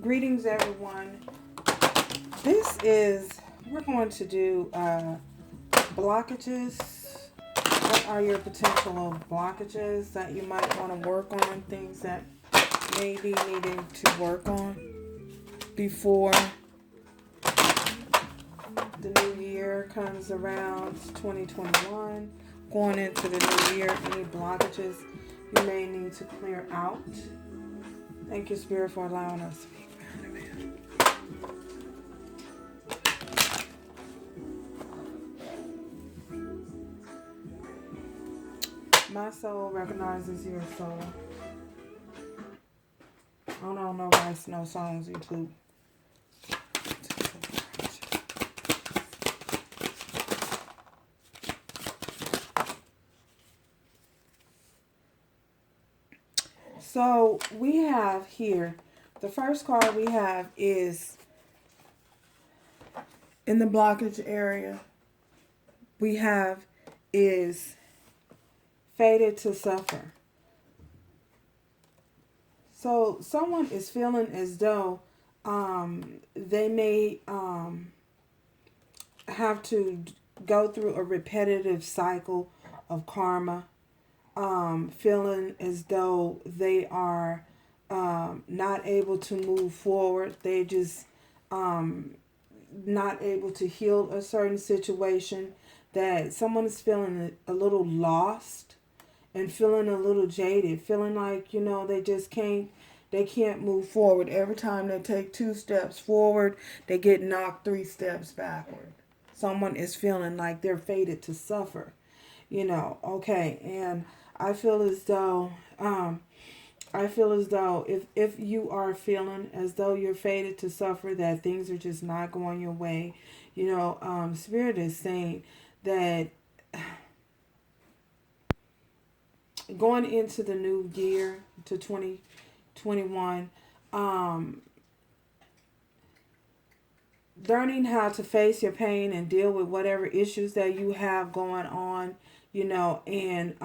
Greetings, everyone. We're going to do blockages. What are your potential blockages that you might want to work on? Things that may be needing to work on before the new year comes around, 2021. Going into the new year, any blockages you may need to clear out. Thank you, Spirit, for allowing us to speak. My soul recognizes your soul. I don't know why it's no songs, YouTube. So we have here, the first card we have is in the blockage area. We have is fated to suffer. So someone is feeling as though they may have to go through a repetitive cycle of karma, feeling as though they are not able to move forward. They just not able to heal a certain situation, that someone is feeling a little lost and feeling a little jaded, feeling like, they just can't move forward. Every time they take 2 steps forward, they get knocked 3 steps backward. Someone is feeling like they're fated to suffer, okay. And I feel as though if you are feeling as though you're fated to suffer, that things are just not going your way, Spirit is saying that going into the new year, to 2021, learning how to face your pain and deal with whatever issues that you have going on, and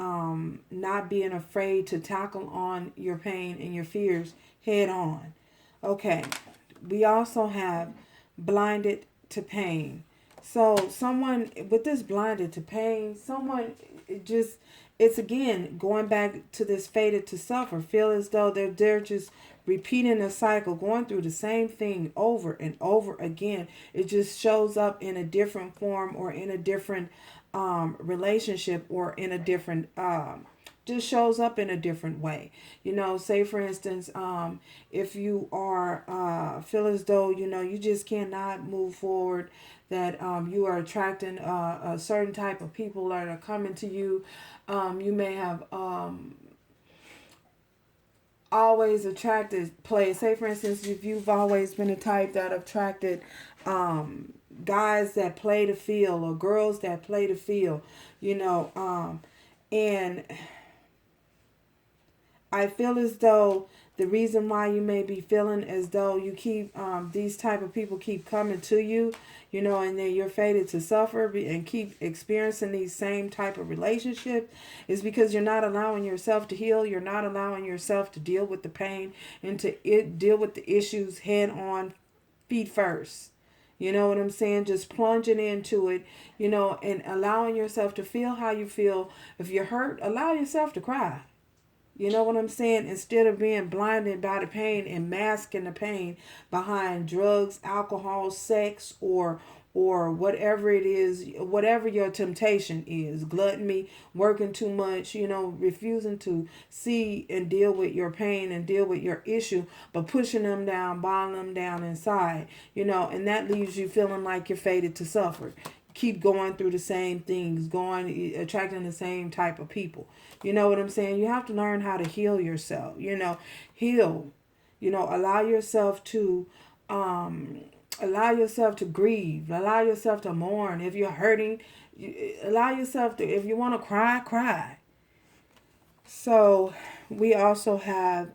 not being afraid to tackle on your pain and your fears head on. Okay, we also have blinded to pain. So someone with this blinded to pain, it's again going back to this fated to suffer, feel as though they're just repeating a cycle, going through the same thing over and over again. It just shows up in a different form or in a different relationship, or in a different just shows up in a different way. Say for instance, if you are feel as though you just cannot move forward, that you are attracting a certain type of people that are coming to you. You may have always attracted say for instance, if you've always been a type that attracted guys that play the field, or girls that play the field, and I feel as though the reason why you may be feeling as though you keep these type of people keep coming to you, and then you're fated to suffer and keep experiencing these same type of relationships, is because you're not allowing yourself to heal. You're not allowing yourself to deal with the pain and to deal with the issues head on, feet first. You know what I'm saying? Just plunging into it, and allowing yourself to feel how you feel. If you're hurt, allow yourself to cry. You know what I'm saying? Instead of being blinded by the pain and masking the pain behind drugs, alcohol, sex, or whatever it is, whatever your temptation is, gluttony, working too much, refusing to see and deal with your pain and deal with your issue, but pushing them down, bottling them down inside, and that leaves you feeling like you're fated to suffer. Keep going through the same things, attracting the same type of people. You know what I'm saying? You have to learn how to heal yourself, heal, allow yourself to grieve, allow yourself to mourn. If you're hurting, allow yourself to, if you want to cry, cry. So we also have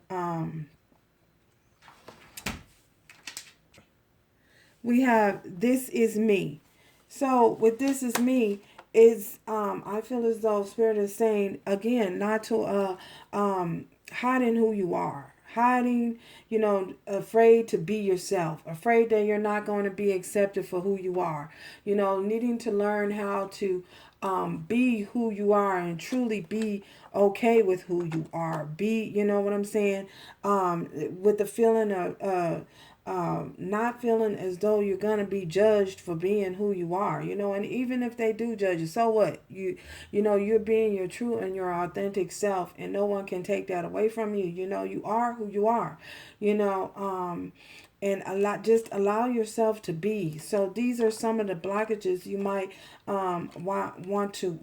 This Is Me. So with This Is Me, I feel as though Spirit is saying again not to hide in who you are. hiding, afraid to be yourself, afraid that you're not going to be accepted for who you are, needing to learn how to be who you are and truly be okay with who you are. Be, you know what I'm saying? With the feeling of not feeling as though you're going to be judged for being who you are, and even if they do judge you, so what? You're being your true and your authentic self, and no one can take that away from you. You are who you are, and just allow yourself to be. So these are some of the blockages you might want to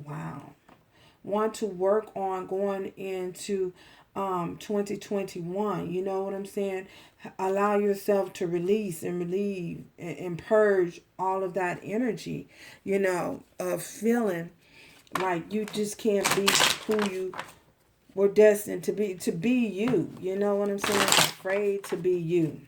work on going into 2021. You know what I'm saying? Allow yourself to release and relieve and purge all of that energy, of feeling like you just can't be who you were destined to be you. You know what I'm saying? Afraid to be you.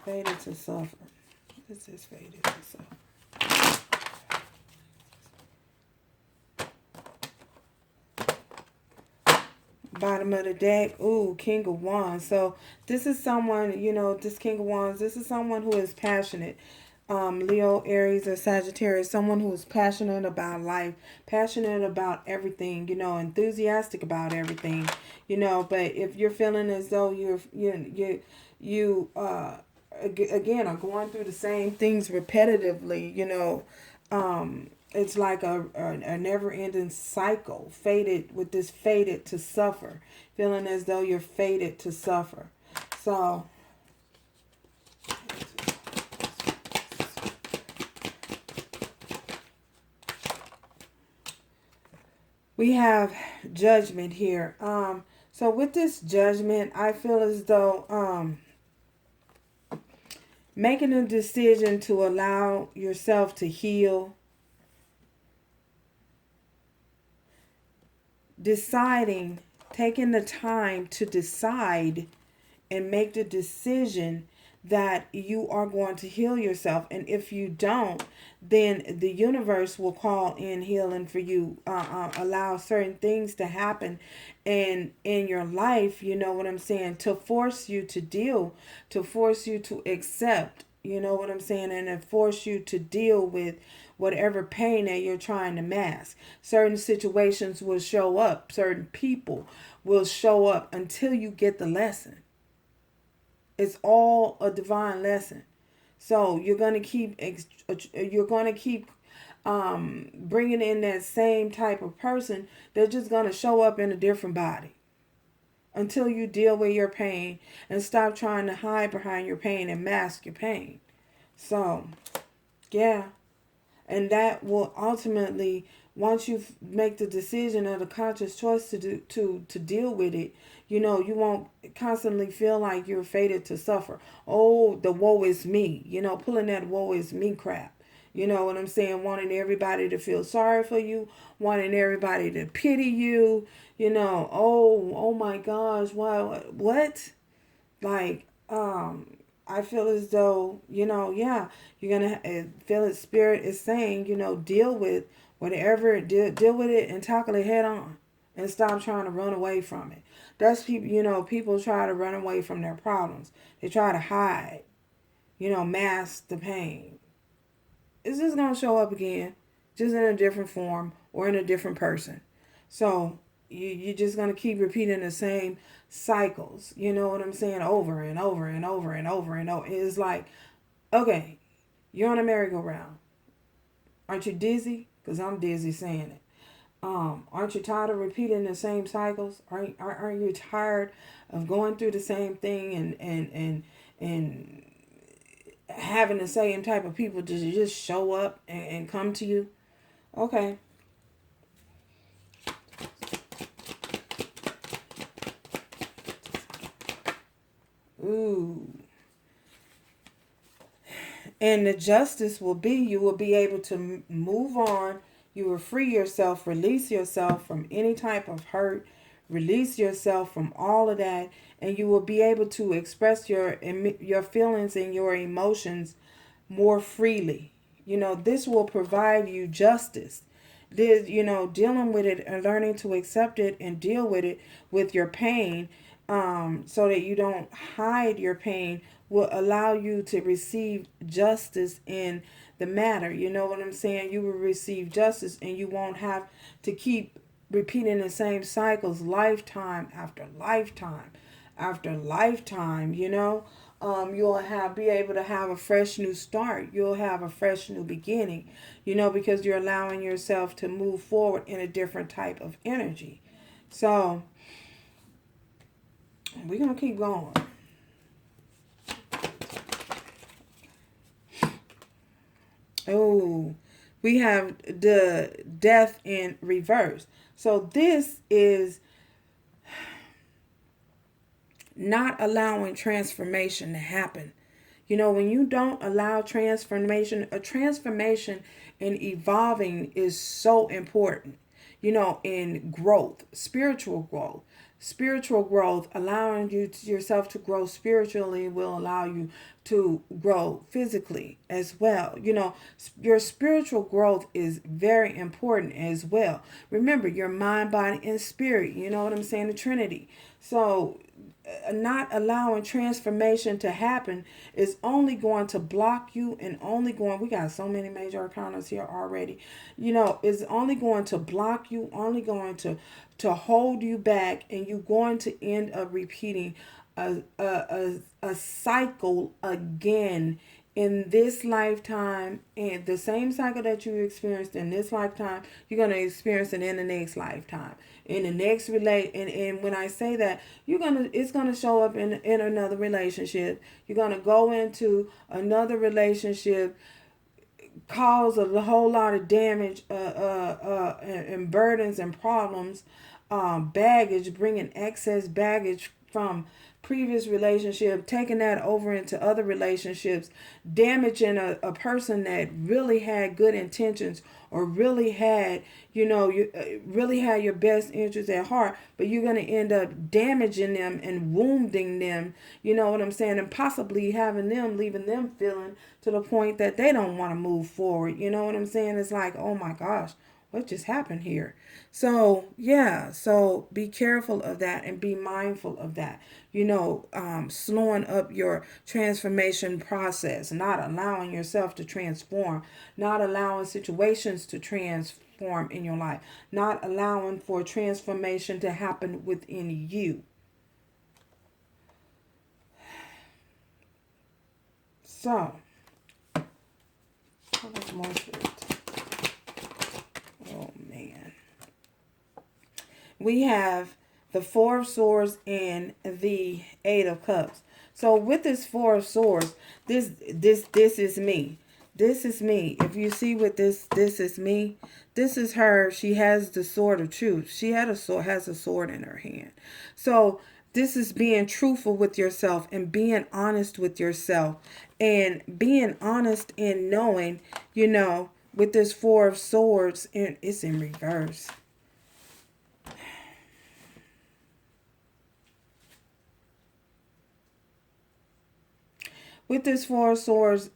Fated to suffer. This is fated to suffer. Bottom of the deck. Ooh, King of Wands. So this is someone, this King of Wands, this is someone who is passionate. Leo, Aries, or Sagittarius, someone who is passionate about life, passionate about everything, enthusiastic about everything, but if you're feeling as though you again are going through the same things repetitively, it's like a never-ending cycle, fated to suffer, feeling as though you're fated to suffer. So we have Judgment here. So with this Judgment, I feel as though making a decision to allow yourself to heal, taking the time to decide and make the decision that you are going to heal yourself. And if you don't, then the universe will call in healing for you, allow certain things to happen in your life, you know what I'm saying, to force you to force you to accept, you know what I'm saying, and to force you to deal with whatever pain that you're trying to mask. Certain situations will show up, certain people will show up until you get the lesson. It's all a divine lesson. So you're going to keep bringing in that same type of person. They're just going to show up in a different body until you deal with your pain and stop trying to hide behind your pain and mask your pain. So, yeah. And that will ultimately, once you make the decision or the conscious choice to deal with it, you won't constantly feel like you're fated to suffer. Oh, the woe is me, pulling that woe is me crap. You know what I'm saying? Wanting everybody to feel sorry for you, wanting everybody to pity you, oh my gosh, what? Like, I feel as though, you're going to feel it. Spirit is saying, deal with whatever, deal with it and tackle it head on and stop trying to run away from it. That's people, people try to run away from their problems. They try to hide, mask the pain. It's just going to show up again, just in a different form or in a different person. So you're just going to keep repeating the same cycles, you know what I'm saying, over and over and over and over and over. It's like, okay, you're on a merry-go-round. Aren't you dizzy? Because I'm dizzy saying it. Aren't you tired of repeating the same cycles? Aren't you tired of going through the same thing and having the same type of people to just show up and come to you? Okay. Ooh. And the justice will be, you will be able to move on. You will free yourself, release yourself from any type of hurt, release yourself from all of that, and you will be able to express your feelings and your emotions more freely. This will provide you justice. dealing with it and learning to accept it and deal with it with your pain, so that you don't hide your pain, will allow you to receive justice in the matter. You know what I'm saying? You will receive justice, and you won't have to keep repeating the same cycles lifetime after lifetime after lifetime. You'll be able to have a fresh new start. You'll have a fresh new beginning, because you're allowing yourself to move forward in a different type of energy. So we're going to keep going. Oh, we have the death in reverse. So this is not allowing transformation to happen. When you don't allow transformation, a transformation and evolving is so important, in growth, spiritual growth. Spiritual growth, allowing yourself to grow spiritually, will allow you to grow physically as well. Your spiritual growth is very important as well. Remember, your mind, body, and spirit. You know what I'm saying? The Trinity. So not allowing transformation to happen is only going to block you, and we got so many major arcanas here already, is only going to block you, only going to hold you back, and you're going to end up repeating a cycle again in this lifetime. And the same cycle that you experienced in this lifetime, you're going to experience it in the next lifetime, in the next and when I say that, it's gonna show up in another relationship. You're gonna go into another relationship, cause a whole lot of damage, and burdens and problems, baggage, bringing excess baggage from previous relationship, taking that over into other relationships, damaging a person that really had good intentions, or really had, you really had your best interests at heart, but you're going to end up damaging them and wounding them, you know what I'm saying, and possibly leaving them feeling to the point that they don't want to move forward. You know what I'm saying? It's like, oh my gosh, what just happened here? So yeah, so be careful of that and be mindful of that. Slowing up your transformation process, not allowing yourself to transform, not allowing situations to transform in your life, not allowing for transformation to happen within you. So, how much more spirit? Oh man. We have the Four of Swords and the Eight of Cups. So with this Four of Swords, this is me. This is me. If you see what this is me. This is her. She has the sword of truth. She has a sword in her hand. So this is being truthful with yourself and being honest with yourself, and being honest in knowing, with this Four of Swords, and it's in reverse. With this Four of Swords,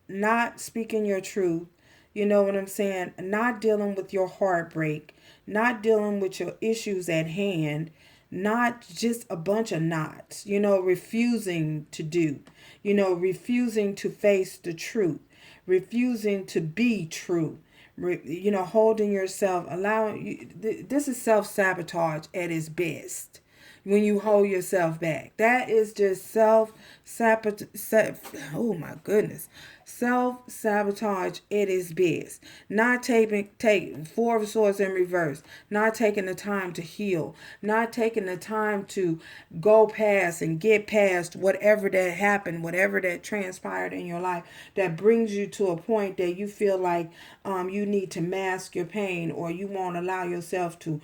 not speaking your truth, you know what I'm saying? Not dealing with your heartbreak, not dealing with your issues at hand, not just a bunch of nots, refusing to do, refusing to face the truth, refusing to be true, holding yourself, this is self-sabotage at its best. When you hold yourself back, that is just self-sabotage. Oh my goodness. Self-sabotage at its best. Not taking Four of Swords in reverse. Not taking the time to heal. Not taking the time to go past and get past whatever that happened, whatever that transpired in your life that brings you to a point that you feel like you need to mask your pain, or you won't allow yourself to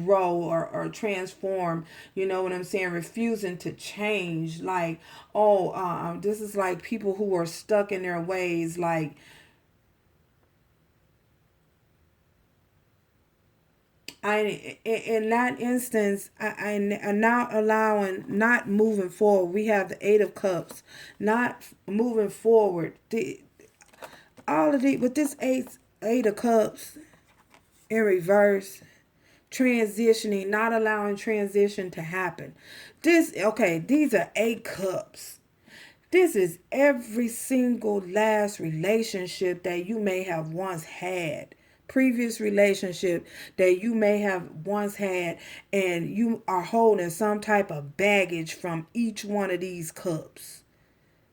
grow or transform, you know what I'm saying, refusing to change. Like, this is like people who are stuck in their ways. Like, in that instance, I'm not allowing, not moving forward. We have the Eight of Cups, not moving forward. With this eight of Cups, in reverse, transitioning, not allowing transition to happen. These are 8 cups. This is every single last relationship that you may have once had. Previous relationship that you may have once had, and you are holding some type of baggage from each one of these cups,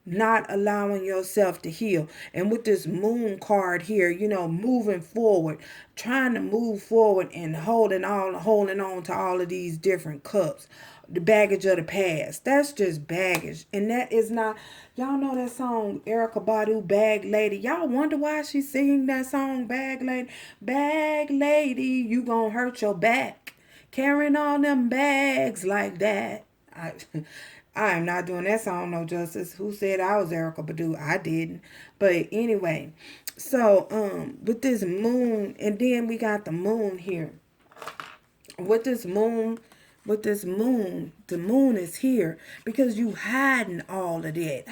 not allowing yourself to heal. And with this moon card here, moving forward, trying to move forward and holding on to all of these different cups. The baggage of the past. That's just baggage. And that is not, y'all know that song, Erykah Badu, Bag Lady. Y'all wonder why she's singing that song, Bag Lady. Bag Lady, you gonna hurt your back carrying all them bags like that. I am not doing that song no justice. Who said I was Erykah Badu? I didn't. But anyway, so with this moon, and then we got the moon here. With this moon, the moon is here because you hiding all of that.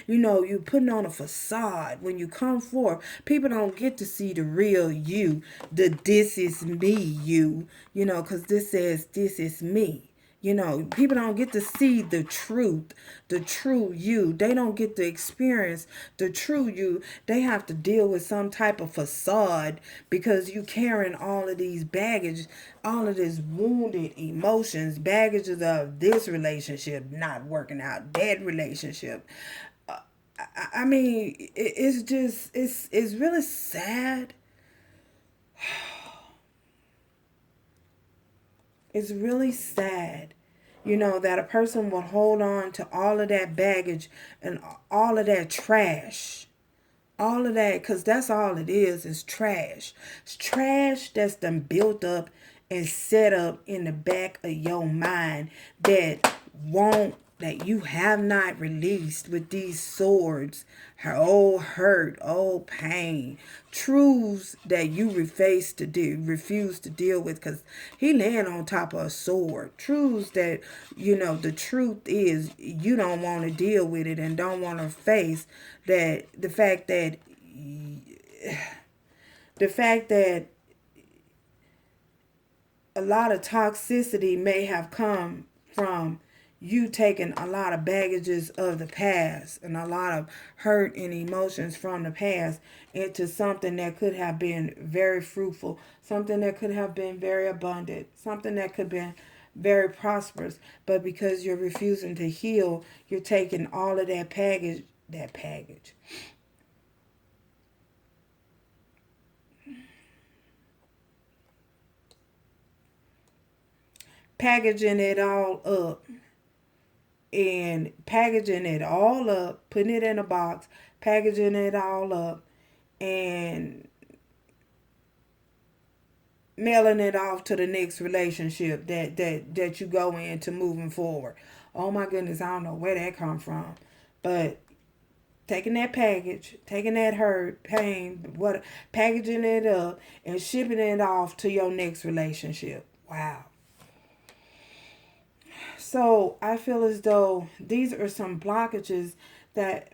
You putting on a facade. When you come forth, people don't get to see the real you, the this is me you, because this says this is me. People don't get to see the truth, the true you. They don't get to experience the true you. They have to deal with some type of facade because you carrying all of these baggage, all of this wounded emotions, baggages of this relationship not working out, that relationship. I mean, it's really sad. It's really sad, that a person will hold on to all of that baggage and all of that trash. All of that, because that's all it is trash. It's trash that's done built up and set up in the back of your mind that you have not released with these swords. Her old hurt, old pain, truths that you refuse to deal with because he laying on top of a sword. Truths that, the truth is you don't want to deal with it and don't want to face that the fact that a lot of toxicity may have come from you taking a lot of baggages of the past and a lot of hurt and emotions from the past into something that could have been very fruitful, something that could have been very abundant, something that could have been very prosperous. But because you're refusing to heal, you're taking all of that package. Packaging it all up and packaging it all up, putting it in a box, packaging it all up, and mailing it off to the next relationship that you go into moving forward. Oh my goodness, I don't know where that come from, but taking that package, taking that hurt, pain, packaging it up and shipping it off to your next relationship. Wow. So I feel as though these are some blockages that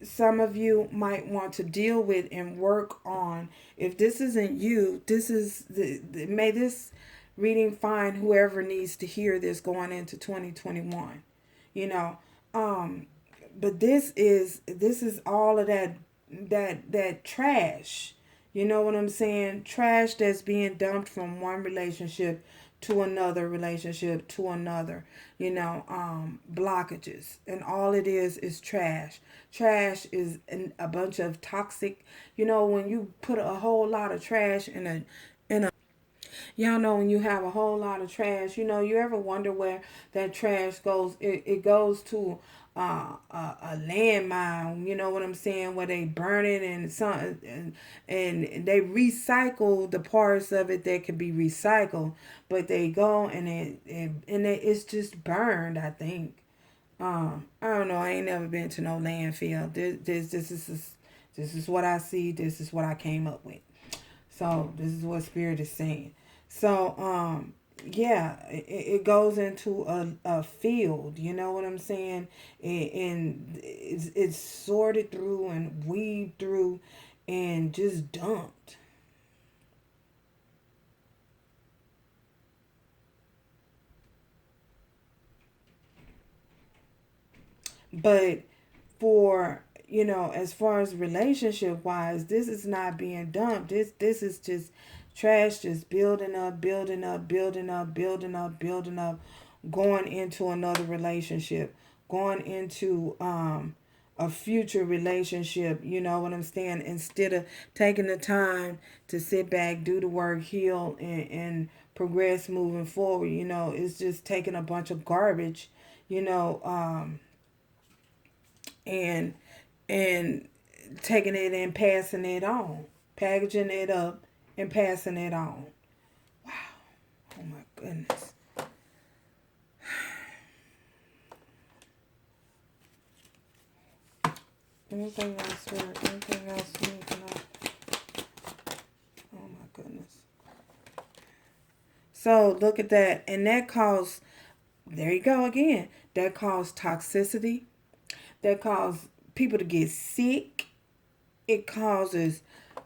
some of you might want to deal with and work on. If this isn't you, may this reading find whoever needs to hear this going into 2021. But this is all of that trash. You know what I'm saying? Trash that's being dumped from one relationship to another relationship to another. Blockages, and all it is trash. Trash is a bunch of toxic. When you put a whole lot of trash in a Y'all know when you have a whole lot of trash, you ever wonder where that trash goes? It goes to a landmine, you know what I'm saying, where they burn it and they recycle the parts of it that can be recycled, but they go and it's just burned, I think. I don't know. I ain't never been to no landfill. This is what I see. This is what I came up with. So this is what Spirit is saying. So yeah, it goes into a field. You know what I'm saying? And it's sorted through and weaved through and just dumped. But for, as far as relationship wise, this is not being dumped. This is just trash, just building up, building up, building up, building up, building up, going into another relationship, going into a future relationship. You know what I'm saying? Instead of taking the time to sit back, do the work, heal, and progress moving forward. It's just taking a bunch of garbage, you know and and taking it and passing it on, packaging it up and passing it on. Wow. Oh my goodness. Anything else here? Anything else you need to know? Oh my goodness. So look at that. And that caused, there you go again. That caused toxicity. That caused people to get sick. It causes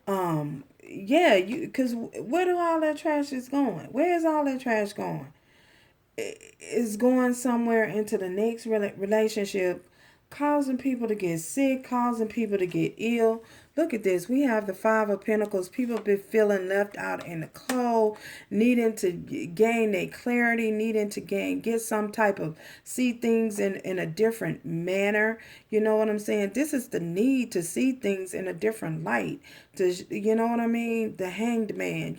because where do all that trash is going? Where is all that trash going? It's going somewhere into the next relationship, causing people to get sick, causing people to get ill. Look at this. We have the Five of Pentacles. People been feeling left out in the cold, needing to gain their clarity, needing to get some type of, see things in a different manner. You know what I'm saying? This is the need to see things in a different light. You know what I mean? The Hanged Man,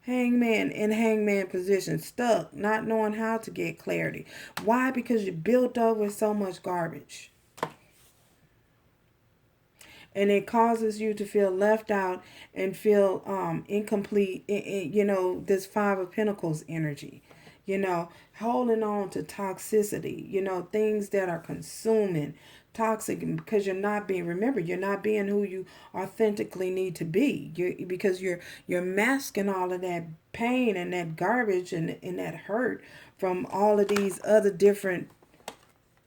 hangman in hangman position, stuck, not knowing how to get clarity. Why? Because you built up with so much garbage. And it causes you to feel left out and feel incomplete this Five of Pentacles energy. Holding on to toxicity, things that are consuming, toxic, because you're not being who you authentically need to be. Because you're masking all of that pain and that garbage and that hurt from all of these other different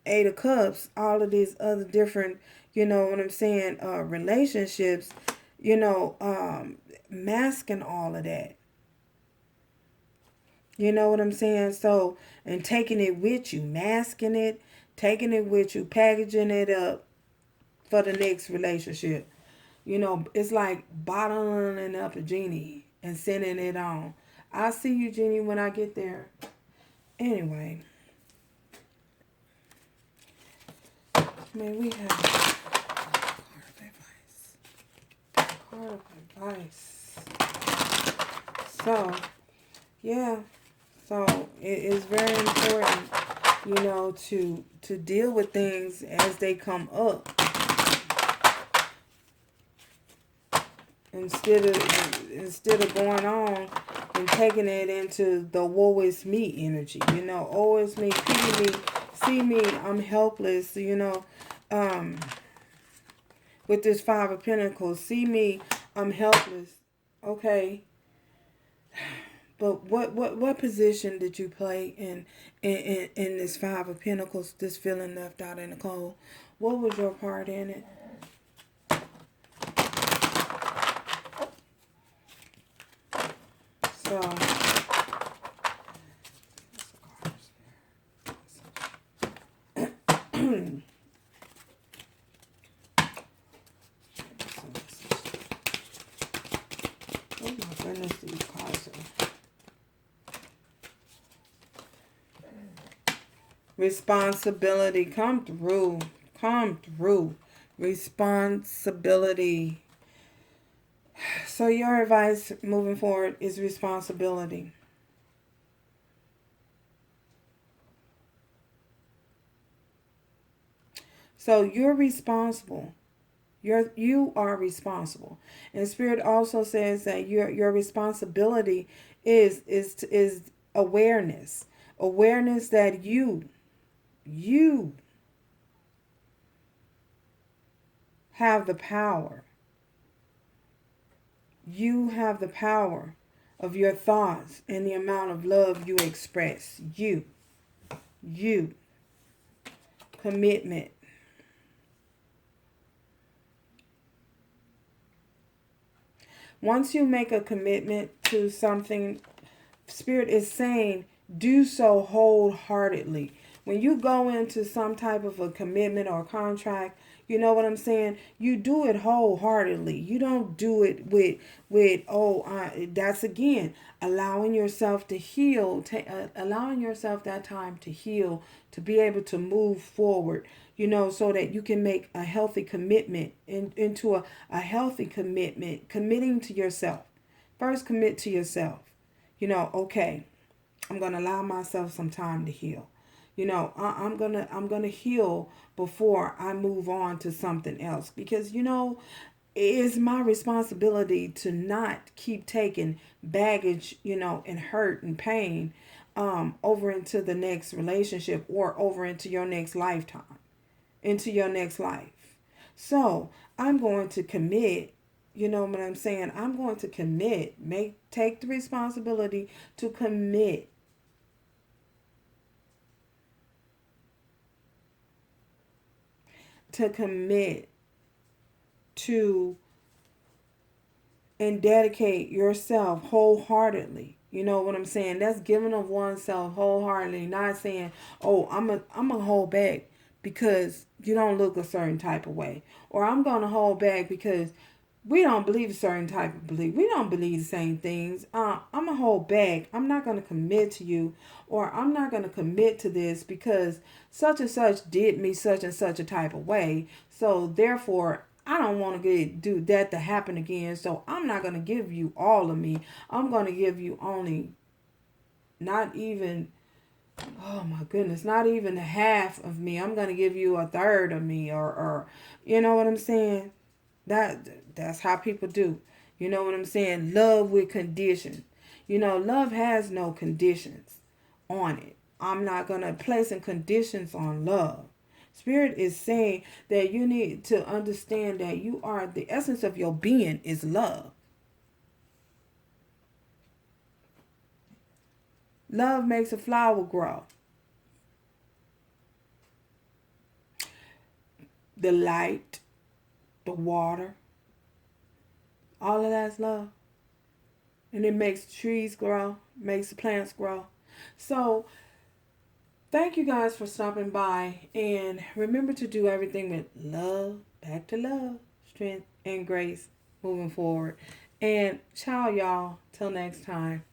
Eight of Cups, all of these other different, relationships, masking all of that. You know what I'm saying? So, and taking it with you, masking it, taking it with you, packaging it up for the next relationship. It's like bottling up a genie and sending it on. I'll see you, Genie, when I get there. Anyway. Man, we have card of advice. So, yeah. So, it is very important, to deal with things as they come up. Instead of going on and taking it into the woe is me energy. Oh, it's me, pity me, see me, I'm helpless, with this Five of Pentacles. See me, I'm helpless. Okay. But what position did you play in this Five of Pentacles, this feeling left out in the cold? What was your part in it? So, oh my goodness, these cards are... Responsibility, come through. Responsibility. So your advice moving forward is responsibility. So you're responsible. You are responsible. And Spirit also says that your responsibility is awareness. Awareness that you have the power. You have the power of your thoughts and the amount of love you express. You. Commitment. Once you make a commitment to something, Spirit is saying, do so wholeheartedly. when you go into some type of a commitment or contract, you know what I'm saying? You do it wholeheartedly. You don't do it with that's again allowing yourself to heal, allowing yourself that time to heal, to be able to move forward, so that you can make a healthy commitment into a healthy commitment, committing to yourself. First, commit to yourself. Okay, I'm gonna allow myself some time to heal. I'm gonna heal before I move on to something else, because it's my responsibility to not keep taking baggage, and hurt and pain over into the next relationship or over into your next lifetime, into your next life. So I'm going to commit. You know what I'm saying? I'm going to commit. Take the responsibility to commit. To commit to and dedicate yourself wholeheartedly. You know what I'm saying? That's giving of oneself wholeheartedly, not saying, "Oh, I'm gonna hold back because you don't look a certain type of way," or "I'm gonna hold back because we don't believe a certain type of belief. We don't believe the same things. I'm gonna hold back. I'm not gonna commit to you, or I'm not gonna commit to this because such and such did me such and such a type of way. So therefore, I don't want to do that to happen again. So I'm not gonna give you all of me. I'm gonna give you only, not even, oh my goodness, not even half of me. I'm gonna give you a third of me, or you know what I'm saying? That's how people do. You know what I'm saying? Love with conditions. Love has no conditions on it. I'm not going to place in conditions on love. Spirit is saying that you need to understand that you are the essence of your being is love. Love makes a flower grow. The light, the water, all of that's love. And it makes trees grow, makes the plants grow. So thank you guys for stopping by. And remember to do everything with love, back to love, strength, and grace moving forward. And ciao, y'all. Till next time.